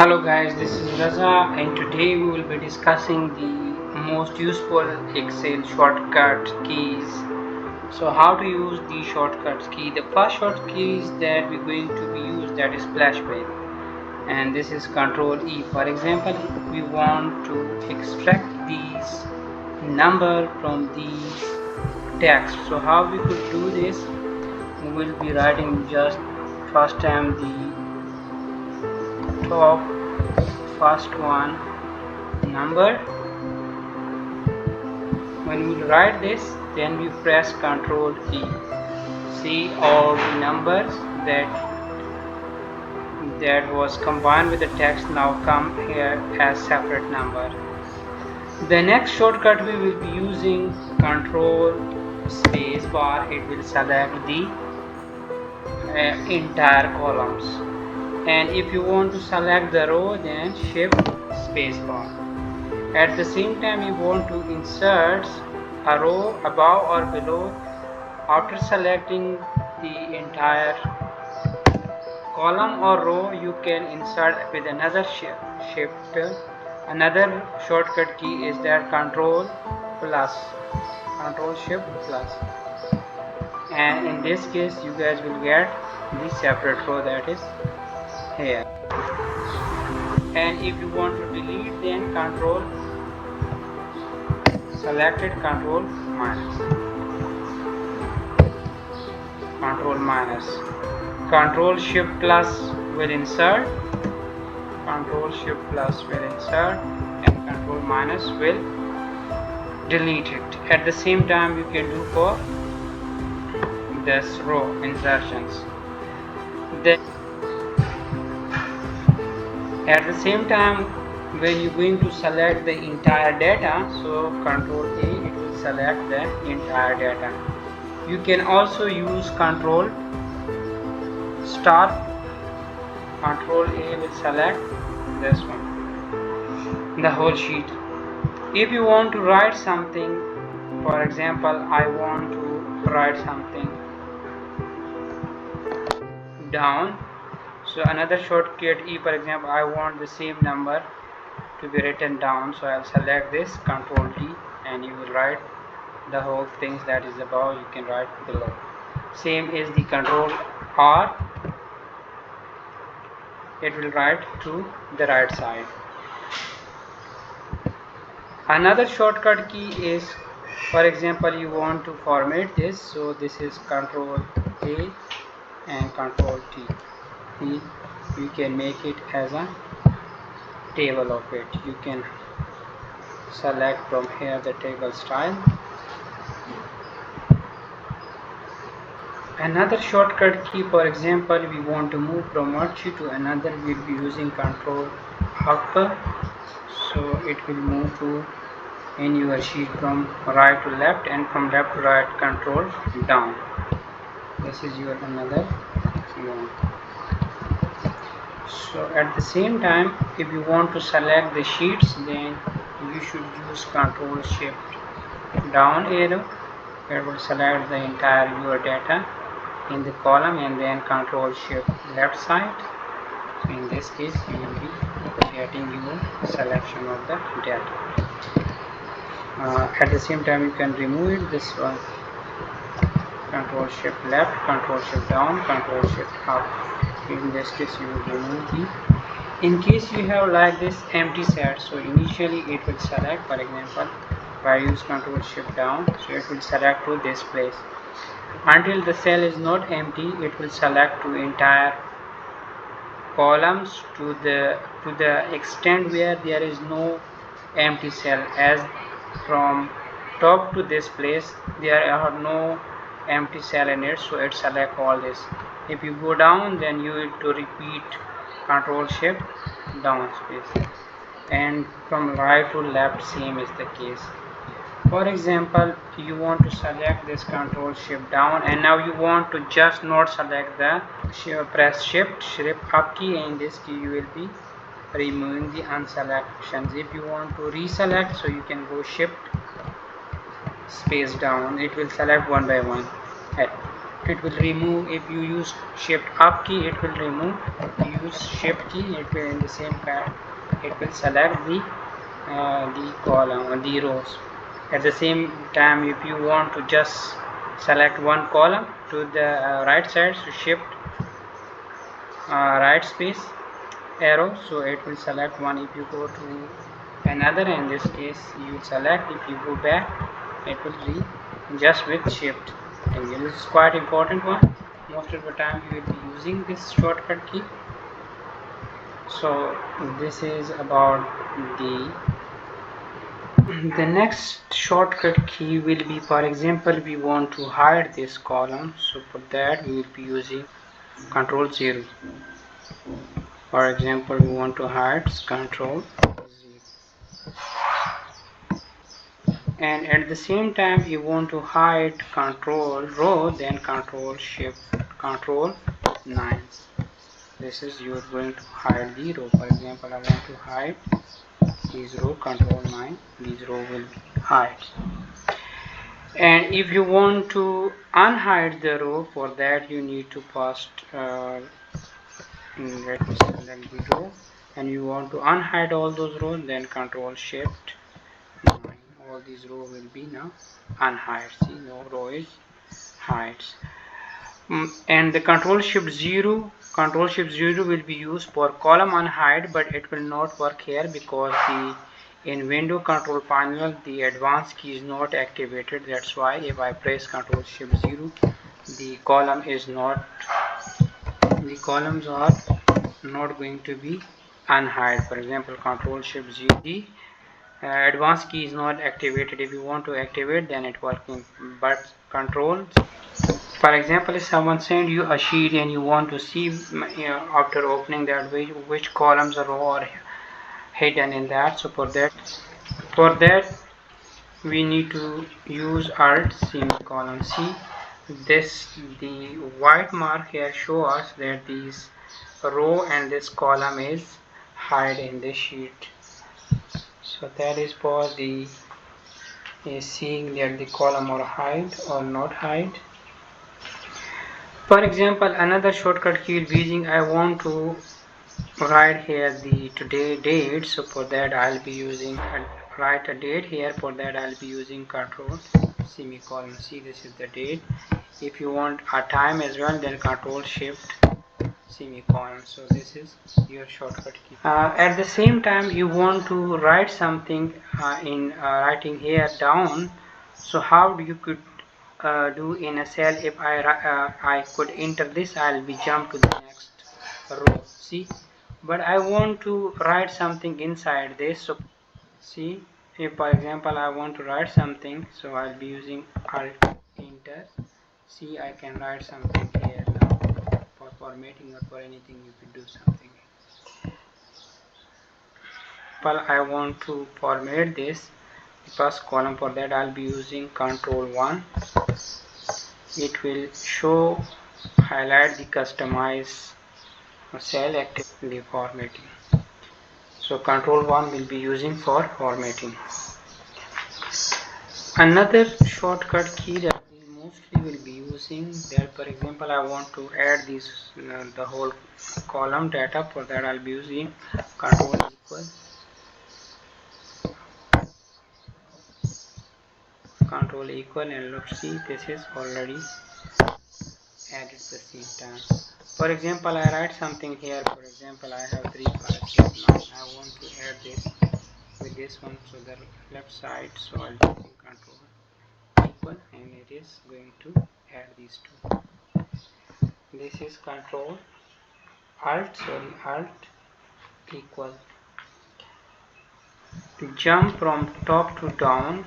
Hello guys, this is Raza and today we will be discussing the most useful Excel shortcut keys. So how to use the shortcuts key. The first shortcut key is that we're going to be used, that is flashback, and this is Control E. For example, if we want to extract these number from these text, so how we could do this, we will be writing just first time the top first one number. When we write this, then we press Ctrl E. See all the numbers that was combined with the text now come here as separate number. The next shortcut we will be using Ctrl space bar. It will select the entire columns, and if you want to select the row, then Shift space bar. At the same time, you want to insert a row above or below. After selecting the entire column or row, you can insert with another shift. Another shortcut key is that Control Shift plus, and in this case you guys will get the separate row that is here. And if you want to delete, then selected Control minus. Control Shift plus will insert, Control Shift plus will insert, and Control minus will delete it. At the same time, you can do for this row insertions. Then at the same time, when you're going to select the entire data, so Control A, it will select the entire data. You can also use Control star. Control A will select this one, the whole sheet. If you want to write something, for example, I want to write something down, so another shortcut E, for example, I want the same number to be written down, so I'll select this Control D, and you will write the whole things that is above, you can write below. Same is the Control R, it will write to the right side. Another shortcut key is, for example, you want to format this, so this is Control A and Control T. You can make it as a table of it. You can select from here the table style. Another shortcut key, for example, we want to move from one sheet to another, we'll be using Control up, so it will move to in your sheet from right to left, and from left to right Control down. This is your another one. So at the same time, if you want to select the sheets, then you should use Control Shift down arrow. It will select the entire your data in the column, and then Control Shift left side. So in this case, you will be getting your selection of the data. At the same time, you can remove it, this one. Control Shift left, Control Shift down, Control Shift up. In this case, you will remove the. In case you have like this empty set, so initially it will select, for example, if I use Control Shift down, so it will select to this place. Until the cell is not empty, it will select to entire columns to the extent where there is no empty cell, as from top to this place there are no empty cell in it, so it select all this. If you go down, then you need to repeat Control Shift down space, and from right to left same is the case. For example, you want to select this Control Shift down, and now you want to just not select the press Shift up key, and this key you will be removing the unselections. If you want to reselect, so you can go Shift space down, it will select one by one. it will remove. If you use shift up key, it will remove. Use shift key, it will in the same kind, it will select the column or the rows. At the same time, if you want to just select one column to the right side, so shift right space arrow, so it will select one. If you go to another, in this case you select. If you go back, it will be just with shift. And this is quite important one. Most of the time you will be using this shortcut key. So this is about the next shortcut key will be, for example, we want to hide this column, so for that we will be using Control 0. For example, we want to hide Control 0, and at the same time you want to hide Control row, then Control Shift Control 9. This is you are going to hide the row. For example, I want to hide this row, Control 9. This row will hide. And if you want to unhide the row, for that you need to first let me select the row, and you want to unhide all those rows, then Control Shift 9. All these rows will be now unhide. See, no row is hides. And the Control Shift 0 will be used for column unhide, but it will not work here because in window control panel the advanced key is not activated. That's why if I press Control Shift 0, the columns are not going to be unhide. For example, Control Shift 0, the advanced key is not activated. If you want to activate, then it working. But control, for example, if someone send you a sheet and you want to see, after opening that, which columns or row are hidden in that, so for that we need to use Alt semicolon. See, the white mark here show us that this row and this column is hide in the sheet. So that is for the seeing that the column or hide or not hide. For example, another shortcut key will be using, I want to write here the today date, so for that I'll be using write a date here. For that I'll be using Control semicolon. See, this is the date. If you want a time as well, then Control Shift semicolon. So this is your shortcut key. At the same time, you want to write something in writing here down. So how do you could do in a cell? If I could enter this, I'll be jump to the next row. See, but I want to write something inside this. So see, if for example I want to write something, so I'll be using Alt Enter. See, I can write something here now. For formatting or for anything, you could do something. Well, I want to format this first column. For that I'll be using Control 1. It will show highlight the customize cell activity formatting. So Control 1 will be using for formatting. Another shortcut key that we mostly will be using, that for example I want to add this the whole column data. For that I'll be using Control equal, and let's see, this is already added the same time. For example, I write something here. For example, I have 3, 5, 6, 9. I want to add this with this one, so the left side, so I'll be using Control equal, and it is going to add these two. This is Control Alt equal. To jump from top to down,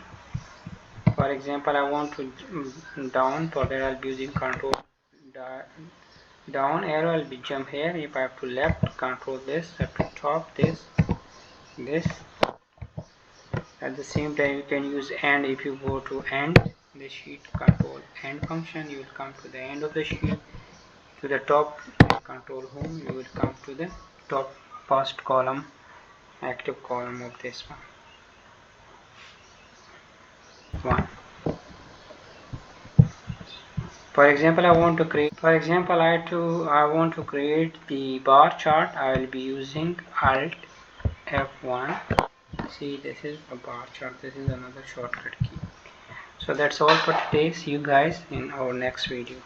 for example, I want to down. For that I'll be using Control down arrow. I'll be jump here. If I have to left, Control this. Have to top this. At the same time, you can use end. If you go to end the sheet, Control end function, you will come to the end of the sheet. To the top, Control home, you will come to the top first column, active column of this one. For example, I want to create the bar chart. I will be using Alt F1. See, this is a bar chart. This is another shortcut key. So that's all for today. See you guys in our next video.